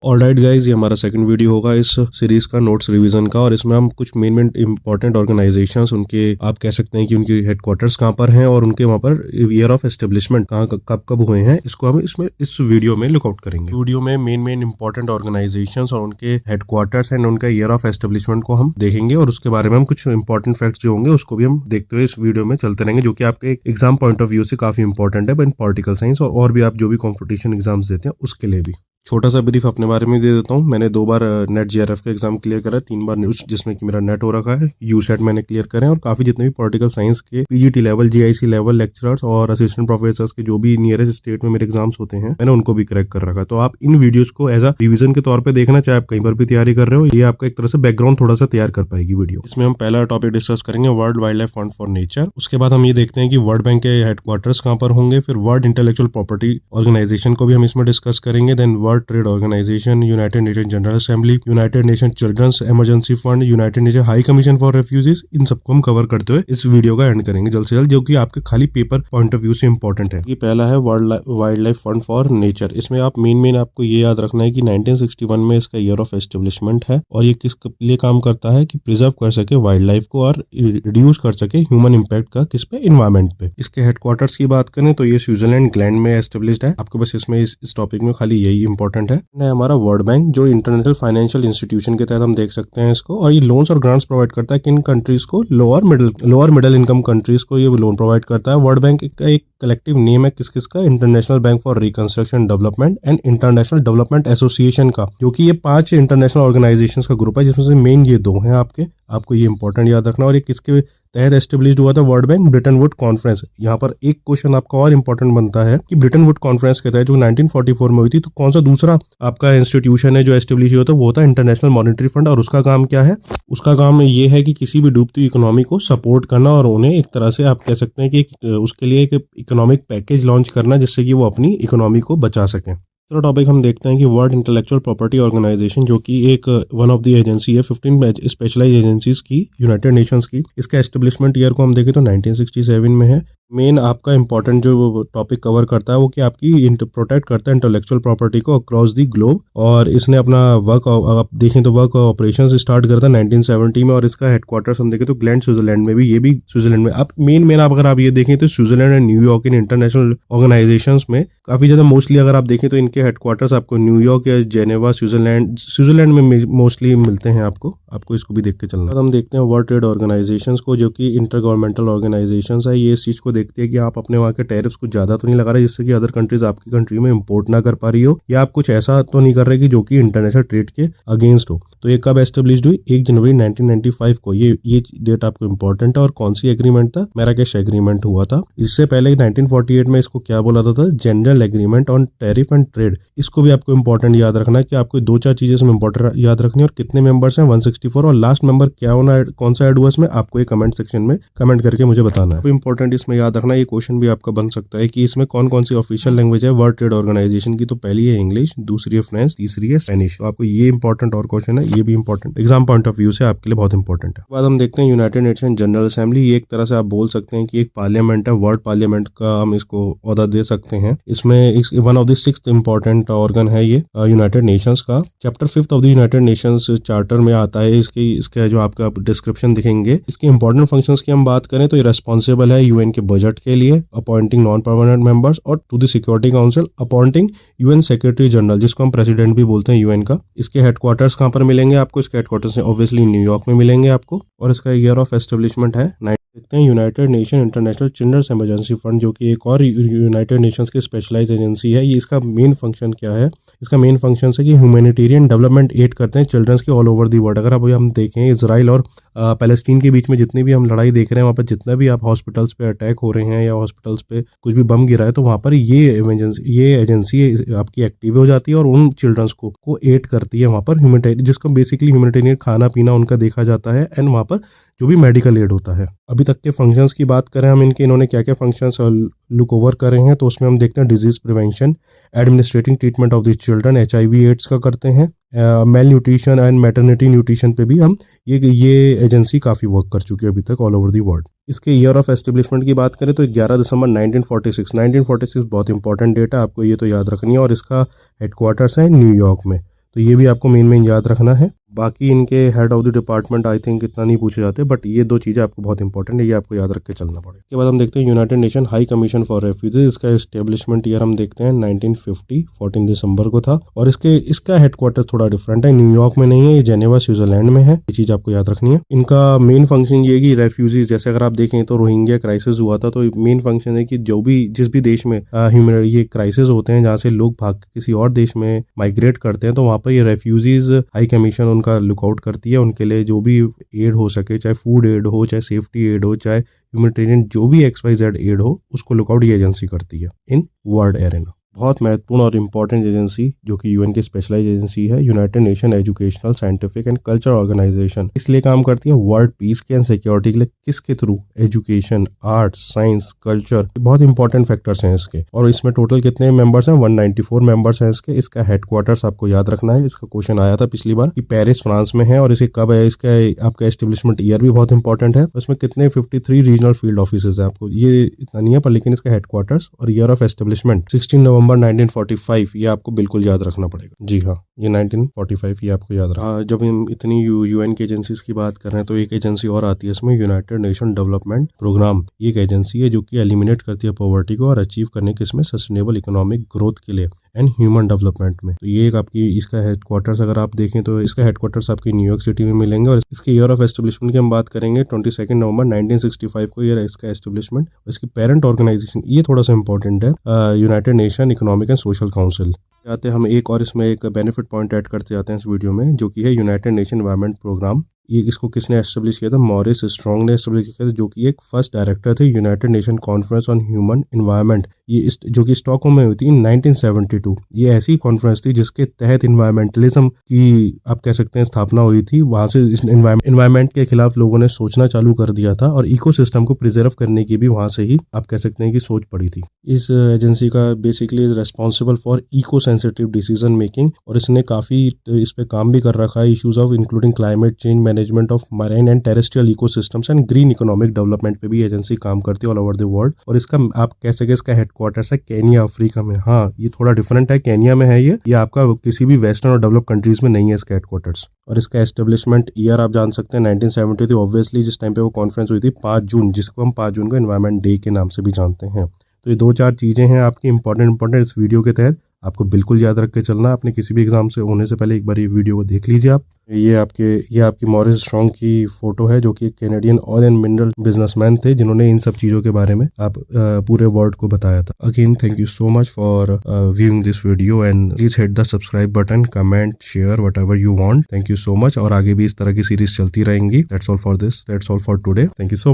Alright guys, ये हमारा second video होगा इस सीरीज का नोट्स रिवीजन का। और इसमें हम कुछ मेन इंपॉर्टेंट ऑर्गेनाइजेशंस, उनके आप कह सकते हैं कि उनकी हेडक्वार्टर्स कहाँ पर हैं और उनके वहाँ पर ईयर ऑफ एस्टेब्लिशमेंट कहाँ कब हुए हैं, इसको हम इस वीडियो में लुकआउट करेंगे। वीडियो में मेन इंपॉर्टेंट ऑर्गेनाइजेशंस और उनके हेडक्वार्टर्स एंड उनका ईयर ऑफ एस्टेब्लिशमेंट को हम देखेंगे और उसके बारे में हम कुछ इंपॉर्टेंट फैक्ट्स जो होंगे उसको भी हम देखते हुए इस वीडियो में चलते रहेंगे, जो कि आपके एक एग्जाम पॉइंट ऑफ व्यू से काफी इंपॉर्टेंट है इन पॉलिटिकल साइंस और भी आप जो भी कॉम्पिटिशन एग्जाम्स देते हैं उसके लिए भी। छोटा सा ब्रीफ अपने बारे में दे देता हूँ। मैंने 2 बार नेट जीआरएफ का एग्जाम क्लियर करा है, 3 बार जिसमें कि मेरा नेट हो रखा है, यूसेट मैंने क्लियर करे हैं और काफी जितने भी पॉलिटिकल साइंस के PGT level, GIC level lecturers और असिस्टेंट प्रोफेसर्स के जो भी नियरेस्ट स्टेट में मेरे एग्जाम्स होते हैं मैंने उनको भी क्रैक कर रखा है। तो आप इन वीडियोस को एज अ रिवीजन के तौर पर देखना, चाहे आप कहीं पर भी तैयारी कर रहे हो, ये आपका एक तरह से बैकग्राउंड थोड़ा सा तैयार कर पाएगी वीडियो। इसमें हम पहला टॉपिक डिस्कस करेंगे world wild life fund for nature. उसके बाद हम ये देखते हैं कि वर्ल्ड बैंक के हेडक्वार्टर्स कहाँ पर होंगे। फिर वर्ल्ड इंटेलेक्चुअल प्रॉपर्टी ऑर्गेनाइजेशन को भी हम इसमें डिस्कस करेंगे। Then world trade organisation, united nation general assembly, united nation children's emergency fund, united nation high commission for refugees, इन सबको हम कवर करते हुए इस वीडियो का एंड करेंगे जल्द से जल्द, जो कि आपके खाली पेपर पॉइंट ऑफ व्यू से इंपॉर्टेंट है। ये पहला है world wild life fund for nature. इसमें आप मेन आपको ये याद रखना है कि 1961 में इसका ईयर ऑफ एस्टेब्लिशमेंट है और ये किस लिए काम करता है कि प्रिजर्व कर सके वाइल्ड लाइफ को और रिड्यूस कर सके ह्यूमन इम्पैक्ट का किस पे, इन्वायरमेंट पे। इसके हेडक्वार्टर्स की बात करें तो ये स्विट्जरलैंड ग्लैंड में एस्टेब्लिश्ड है। आपको बस इसमें इस टॉपिक में खाली यही इंपॉर्टेंट है। हमारा वर्ल्ड बैंक जो इंटरनेशनल फाइनेंशियल इंस्टीट्यूशन के तहत हम देख सकते हैं इसको, और ये लोन्स और ग्रांट्स प्रोवाइड करता है किन कंट्रीज को, लोअर मिडिल इनकम कंट्रीज को ये लोन प्रोवाइड करता है। वर्ल्ड बैंक का एक कलेक्टिव नेम है किसका, international bank for reconstruction development and international development association का, जो कि ये 5 इंटरनेशनल ऑर्गेनाइजेशंस का ग्रुप है, जिसमें से मेन ये 2 हैं आपको ये इंपॉर्टेंट याद रखना। और ये किसके तहत एस्टेब्लिश्ड हुआ था, world bank Britain would conference. यहाँ पर एक क्वेश्चन आपका और इंपॉर्टेंट बनता है कि ब्रिटन वुड कॉन्फ्रेंस के तहत जो 1944 में हुई थी, तो कौन सा दूसरा आपका इंस्टीट्यूशन है जो एस्टेब्लिश हुआ था, वो था इंटरनेशनल मॉनेटरी फंड। और उसका काम क्या है, उसका काम ये है कि किसी भी डूबती इकोनॉमी को सपोर्ट करना और उन्हें एक तरह से आप कह सकते हैं कि उसके लिए एक इकोनॉमिक पैकेज लॉन्च करना जिससे कि वो अपनी इकोनॉमी को बचा सकें। दूसरा टॉपिक हम देखते हैं कि वर्ल्ड इंटेलेक्चुअल प्रॉपर्टी ऑर्गेनाइजेशन, जो कि एक वन ऑफ द एजेंसी है 15 स्पेशलाइज एजेंसीज की यूनाइटेड नेशंस की। इसका एस्टेब्लिशमेंट ईयर को हम देखें तो 1967 में है। मेन आपका इंपॉर्टेंट जो टॉपिक कवर करता है वो कि आपकी प्रोटेक्ट करता है इंटेलेक्चुअल प्रॉपर्टी को अक्रॉस दी ग्लोब। और इसने अपना वर्क, आप देखें तो वर्क ऑपरेशंस स्टार्ट करता है 1970 में, और इसका हेडक्वार्टर्स हम देखें तो ग्लैंड स्विट्जरलैंड में भी, ये भी स्विट्जरलैंड में। अब मेन अगर आप ये देखें तो Switzerland and New York in international organisations में काफी ज्यादा मोस्टली अगर आप देखें तो इनके हेडक्वार्टर्स आपको न्यूयॉर्क या जेनेवा, स्विट्जरलैंड में मोस्टली मिलते हैं। आपको इसको भी देख के चलना। हम देखते हैं वर्ल्ड ट्रेड ऑर्गेनाइजेशंस को, जो कि इंटर गवर्नमेंटल ऑर्गेनाइजेशंस है। ये इस चीज को देखते हैं कि आप अपने वहाँ के टैरिफ्स कुछ ज्यादा तो नहीं लगा रहे जिससे कि अदर कंट्रीज आपकी कंट्री में इंपोर्ट ना कर पा रही हो, या आप कुछ ऐसा तो नहीं कर रहे कि जो कि इंटरनेशनल ट्रेड के अगेंस्ट हो। तो ये कब एस्टेब्लिश्ड हुई, 1 जनवरी 1995 को। ये डेट आपको इंपॉर्टेंट है। और कौन सी एग्रीमेंट था, मैराकेश एग्रीमेंट हुआ था। इससे पहले 1948 में इसको क्या बोला था, general agreement on tariff and trade. इसको भी आपको इंपॉर्टेंट याद रखना है कि आपको 2-4 चीजें इसमें इंपॉर्टेंट याद रखनी है। और कितने मेंबर्स हैं, 164, और लास्ट मेंबर क्या होना, कौन सा ऐड हुआ इसमें, आपको ये कमेंट सेक्शन में कमेंट करके मुझे बताना है। तो इंपॉर्टेंट इसमें याद रखना, ये क्वेश्चन भी आपका बन सकता है कि इसमें कौन कौन सी ऑफिशियल लैंग्वेज है वर्ल्ड ट्रेड ऑर्गेनाइजेशन की। तो पहली है इंग्लिश, दूसरी है फ्रेंच, तीसरी है स्पेनिश। तो आपको ये इंपॉर्टेंट और क्वेश्चन है, ये भी important exam point of view से आपके लिए बहुत इंपॉर्टेंट है। बाद हम देखते हैं यूनाइटेड नेशन जनरल असेंबली। ये एक तरह से आप बोल सकते हैं कि एक पार्लियामेंट है, वर्ल्ड पार्लियामेंट का हम इसको ओहदा दे सकते हैं। इसमें one of the 6th important organ है ये यूनाइटेड नेशंस का। Chapter 5 of the United Nations charter में आता है। इसके जो आपका डिस्क्रिप्शन दिखेंगे, इसके इंपॉर्टेंट फंक्शंस की हम बात करें तो ये रेस्पॉन्सिबल है यूएन के बजट के लिए, अपॉइंटिंग नॉन परमानेंट मेंबर्स, और to the security council appointing UN secretary general, जिसको हम प्रेसिडेंट भी बोलते हैं यूएन का। इसके हेडक्वार्टर्स कहाँ पर मिलेंगे आपको, इसके हेडक्वार्टर्स ऑब्वियसली न्यूयॉर्क में मिलेंगे आपको। और इसका ईयर ऑफ एस्टेब्लिशमेंट है देखते हैं united nation international children's emergency fund, जो कि एक और यूनाइटेड नेशंस की स्पेशलाइज एजेंसी है। ये इसका मेन फंक्शन क्या है, इसका मेन फंक्शन है कि ह्यूमैनिटेरियन डेवलपमेंट एड करते हैं चिल्ड्रंस के ऑल ओवर दी वर्ल्ड। अगर अभी हम देखें इजराइल और पैलेस्टीन के बीच में जितनी भी हम लड़ाई देख रहे हैं, वहाँ पर जितना भी आप हॉस्पिटल्स पे अटैक हो रहे हैं या हॉस्पिटल्स पे कुछ भी बम गिरा है, तो वहाँ पर ये एजेंसी आपकी एक्टिव हो जाती है और उन चिल्ड्रंस को एड करती है वहाँ पर ह्यूमैनिटेरियन, जिसको बेसिकली ह्यूमैनिटेरियन खाना पीना उनका देखा जाता है, एंड वहाँ पर जो भी मेडिकल एड होता है। अभी तक के फंक्शंस की बात करें हम, इन्होंने क्या क्या फंक्शंस लुक ओवर करे हैं, तो उसमें हम देखते हैं disease prevention, administrating treatment of the children, HIV AIDS का करते हैं, male nutrition and maternity nutrition पे भी हम ये एजेंसी काफ़ी वर्क कर चुकी है अभी तक ऑल ओवर दी वर्ल्ड। इसके ईयर ऑफ एस्टेब्लिशमेंट की बात करें तो 11 दिसंबर 1946 बहुत इंपॉर्टेंट डेट है, आपको ये तो याद रखनी है। और इसका हेडक्वार्टर्स है न्यूयॉर्क में। तो ये भी आपको मेन याद रखना है। बाकी इनके head of the department I think इतना नहीं पूछे जाते, बट ये 2 चीज़ें आपको बहुत इंपॉर्टेंट है, ये आपको याद रख के चलना पड़ेगा। इसके बाद हम देखते हैं united nation high commission for refugees. इसका एस्टेब्लिशमेंट ईयर हम देखते हैं 1950, 14 दिसंबर को था। और इसका हेडक्वार्टर थोड़ा डिफरेंट है, न्यूयॉर्क में नहीं है, ये जेनेवा स्विट्जरलैंड में है। ये चीज़ आपको याद रखनी है। इनका मेन फंक्शन ये कि रेफ्यूजीज, जैसे अगर आप देखें तो रोहिंग्या क्राइसिस हुआ था, तो मेन फंक्शन है कि जिस भी देश में ये क्राइसिस होते हैं, जहाँ से लोग भाग के किसी और देश में माइग्रेट करते हैं, तो वहाँ पर ये रेफ्यूजीज हाई कमीशन उनका लुकआउट करती है। उनके लिए जो भी एड हो सके, चाहे फूड एड हो, चाहे सेफ्टी एड हो, चाहे ह्यूमैनिटेरियन जो भी XYZ एड हो, उसको लुकआउट ये एजेंसी करती है इन वर्ल्ड एरेना। बहुत महत्वपूर्ण और इम्पोर्टेंट एजेंसी जो कि यूएन की स्पेशलाइज एजेंसी है, united nation educational, scientific and culture organisation. इसलिए काम करती है वर्ल्ड पीस के एंड सिक्योरिटी के लिए। किसके through? Education, arts, science, culture, बहुत इंपॉर्टेंट फैक्टर्स हैं इसके। और इसमें टोटल कितने मेंबर्स हैं? 194 मेंबर्स हैं इसके। इसका हेडक्वार्टर्स आपको याद रखना है। इसका क्वेश्चन आया था पिछली बार कि पेरिस फ्रांस में है, और इसे कब है, इसका आपका एस्टेब्लिशमेंट ईयर भी बहुत इंपॉर्टेंट है। इसमें कितने 53 रीजनल फील्ड ऑफिस है, आपको ये इतना नहीं है पर लेकिन इसका हेडक्वार्टर्स और ईयर ऑफ एस्टेब्लिशमेंट 16 नवंबर 1945, ये आपको बिल्कुल याद रखना पड़ेगा। जी हाँ, ये 1945 ये आपको याद रखना। जब हम इतनी यूएन की एजेंसीज की बात कर रहे हैं, तो एक एजेंसी और आती है इसमें, यूनाइटेड नेशन डेवलपमेंट प्रोग्राम। ये एक एजेंसी है जो कि एलिमिनेट करती है पॉवर्टी को और अचीव करने के इसमें सस्टेनेबल इकोनॉमिक ग्रोथ के लिए एंड ह्यूमन डेवलपमेंट में। तो ये एक आपकी इसका हेडक्वार्टर्स अगर आप देखें तो इसका हेडक्वार्टर्स आपकी न्यूयॉर्क सिटी में मिलेंगे। और इसके ईयर ऑफ एस्टेब्लिशमेंट की हम बात करेंगे 22 नवंबर 1965 को ये इसका एस्टेब्लिशमेंट। इसकी पेरेंट ऑर्गेनाइजेशन ये थोड़ा सा इंपॉर्टेंट है, united nation economic and social council. आते हैं हम एक और इसमें एक बेनिफिट पॉइंट ऐड करते जाते हैं इस वीडियो में, जो कि है यूनाइटेड नेशन एनवायरनमेंट प्रोग्राम। ये इसको किसने एस्टेब्लिश किया था? मॉरिस स्ट्रॉन्ग ने एस्टेब्लिश किया था, जो कि एक फर्स्ट डायरेक्टर थे United nation conference on human environment. ये जो कि स्टॉकहोम में हुई थी 1972। ये ऐसी कॉन्फ्रेंस थी जिसके तहत इन्वायरमेंटलिज्म की आप कह सकते हैं स्थापना हुई थी। वहां से इस एनवायरनमेंट के खिलाफ लोगों ने सोचना चालू कर दिया था, और इकोसिस्टम को प्रिजर्व करने की भी वहां से ही आप कह सकते हैं कि सोच पड़ी थी। इस एजेंसी का basically responsible for eco sensitive decision making, और इसने काफी इस पे काम भी कर रखा है। Issues of including climate change, management of marine and terrestrial ecosystems and green economic development पे भी एजेंसी काम करती है ऑल ओवर द वर्ल्ड। और इसका आप कह सके इसका हेडक्वार्टर्स है केन्या, अफ्रीका में। हाँ, ये थोड़ा डिफरेंट है, केन्या में है ये आपका किसी भी वेस्टर्न और डेवलप कंट्रीज में नहीं है इसका हेडक्वार्टर्स। और इसका एस्टेब्लिशमेंट ईयर आप जान सकते हैं 1970 थी ऑब्वियसली, जिस टाइम पे वो कॉन्फ्रेंस हुई थी 5 जून, जिसको हम 5 जून को एनवायरनमेंट डे के नाम से भी जानते हैं। तो ये 2-4 चीजें हैं आपकी इंपॉर्टेंट इस वीडियो के तहत, आपको बिल्कुल याद रख के चलना। अपने किसी भी एग्जाम से होने से पहले एक बार ये वीडियो को देख लीजिए आप। ये आपकी मॉरिस स्ट्रॉन्ग की फोटो है, जो कि एक Canadian oil and mineral businessman थे, जिन्होंने इन सब चीजों के बारे में आप पूरे वर्ल्ड को बताया था। Again thank you so much for viewing this video, and please hit the subscribe button, comment, share whatever you want. Thank you so much, और आगे भी इस तरह की सीरीज चलती रहेंगी। That's all for today. Thank you so